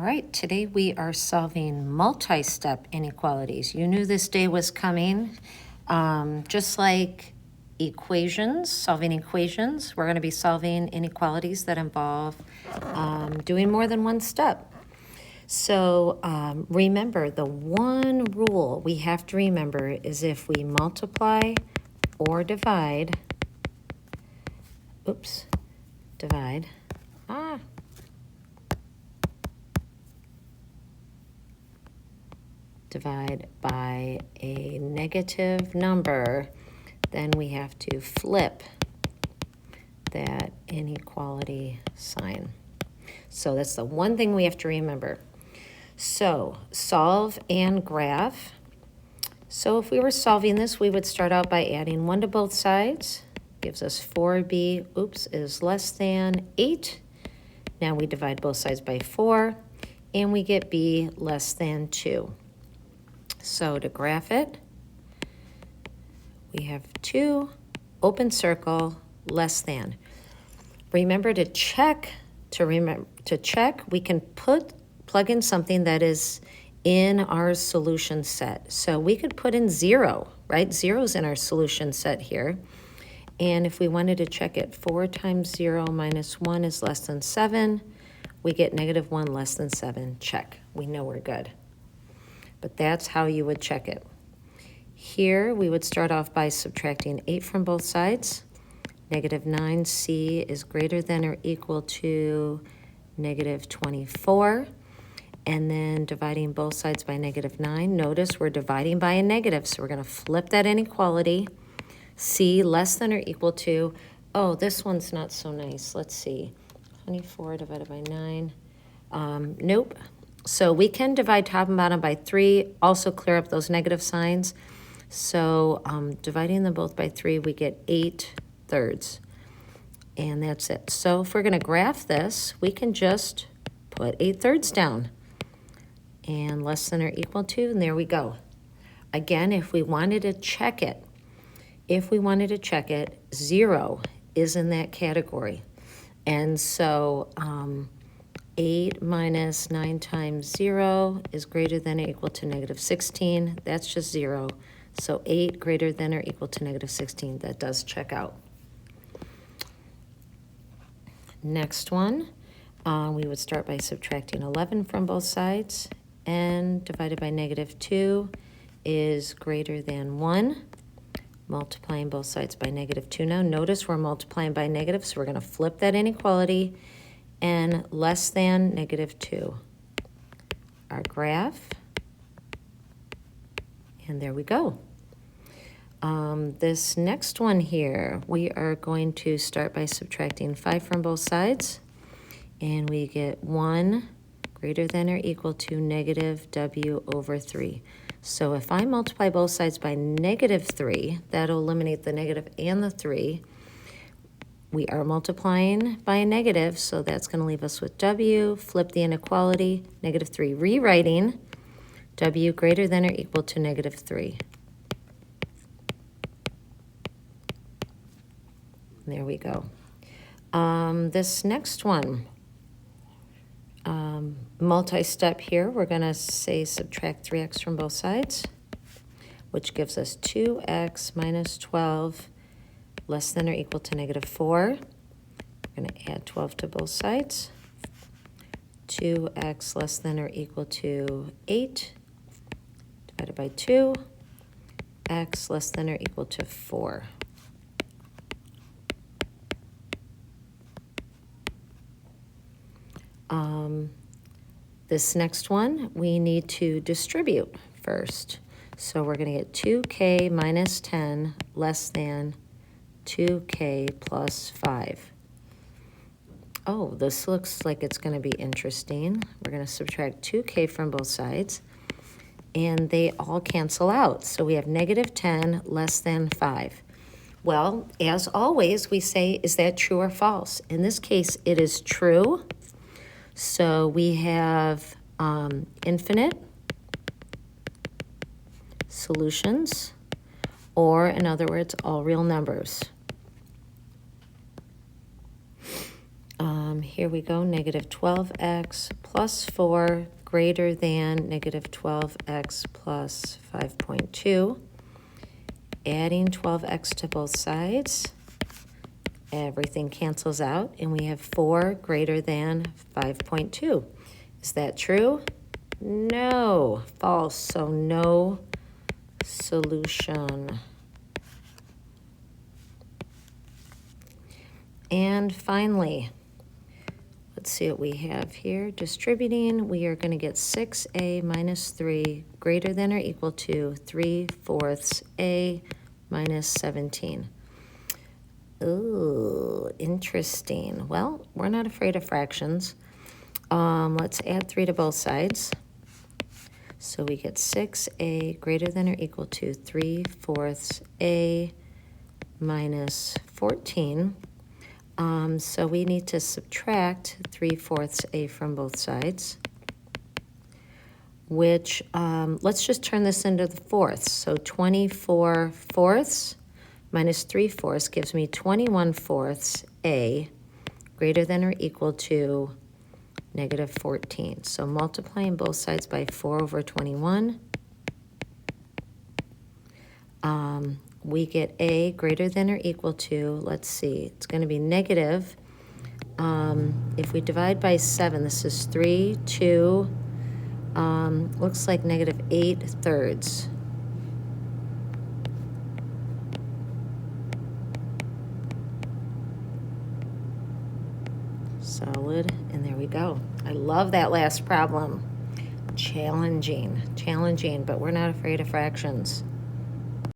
All right, today we are solving multi-step inequalities. You knew this day was coming. Just like equations, solving equations, we're going to be solving inequalities that involve doing more than one step. So remember, the one rule we have to remember is if we multiply or divide, divide by a negative number, then we have to flip that inequality sign. So that's the one thing we have to remember. So solve and graph. So if we were solving this, we would start out by adding 1 to both sides. Gives us 4b, is less than 8. Now we divide both sides by 4, and we get b less than 2. So to graph it, we have 2, open circle, less than. Remember to check, we can plug in something that is in our solution set. So we could put in 0, right? 0 is in our solution set here. And if we wanted to check it, 4 times 0 minus 1 is less than 7. We get negative 1 less than 7. Check. We know we're good. But that's how you would check it. Here, we would start off by subtracting 8 from both sides. Negative 9c is greater than or equal to negative 24. And then dividing both sides by negative 9. Notice we're dividing by a negative, so we're going to flip that inequality. C less than or equal to, oh, this one's not so nice. Let's see, 24 divided by 9. Nope. So we can divide top and bottom by 3, also clear up those negative signs. So dividing them both by 3, we get 8/3. And that's it. So if we're going to graph this, we can just put 8/3 down. And less than or equal to, and there we go. Again, if we wanted to check it, 0 is in that category. And so 8 minus 9 times 0 is greater than or equal to negative 16. That's just 0. So 8 greater than or equal to negative 16. That does check out. Next one, we would start by subtracting 11 from both sides. And divided by negative 2 is greater than 1. Multiplying both sides by negative 2 now. Notice we're multiplying by negative, so we're going to flip that inequality. And less than negative 2. Our graph. And there we go. This next one here, we are going to start by subtracting 5 from both sides. And we get 1 greater than or equal to negative w over 3. So if I multiply both sides by negative 3, that'll eliminate the negative and the 3. We are multiplying by a negative, so that's going to leave us with w, flip the inequality, negative 3. Rewriting w greater than or equal to negative 3. There we go. This next one, multi-step here, we're going to say subtract 3x from both sides, which gives us 2x minus 12 less than or equal to negative 4. We're going to add 12 to both sides. 2x less than or equal to 8 divided by 2. X less than or equal to 4. This next one, we need to distribute first. So we're going to get 2k minus 10 less than 2k plus 5. Oh, this looks like it's going to be interesting. We're going to subtract 2k from both sides, and they all cancel out. So we have negative 10 less than 5. Well, as always, we say, is that true or false? In this case, it is true. So we have infinite solutions, or in other words, all real numbers. Here we go, negative 12x plus 4 greater than negative 12x plus 5.2. Adding 12x to both sides. Everything cancels out, and we have 4 greater than 5.2. Is that true? No, false, so no solution. And finally, let's see what we have here. Distributing, we are going to get 6a minus 3 greater than or equal to 3/4 a minus 17. Ooh, interesting. Well, we're not afraid of fractions. Let's add 3 to both sides. So we get 6a greater than or equal to 3/4 a minus 14. So we need to subtract 3/4 a from both sides, which, let's just turn this into the fourths. So 24/4 minus 3/4 gives me 21/4 a greater than or equal to negative 14. So multiplying both sides by 4 over 21, we get a greater than or equal to, let's see, it's going to be negative. If we divide by 7, this is 3, 2, looks like negative 8/3. Solid, and there we go. I love that last problem. Challenging, but we're not afraid of fractions.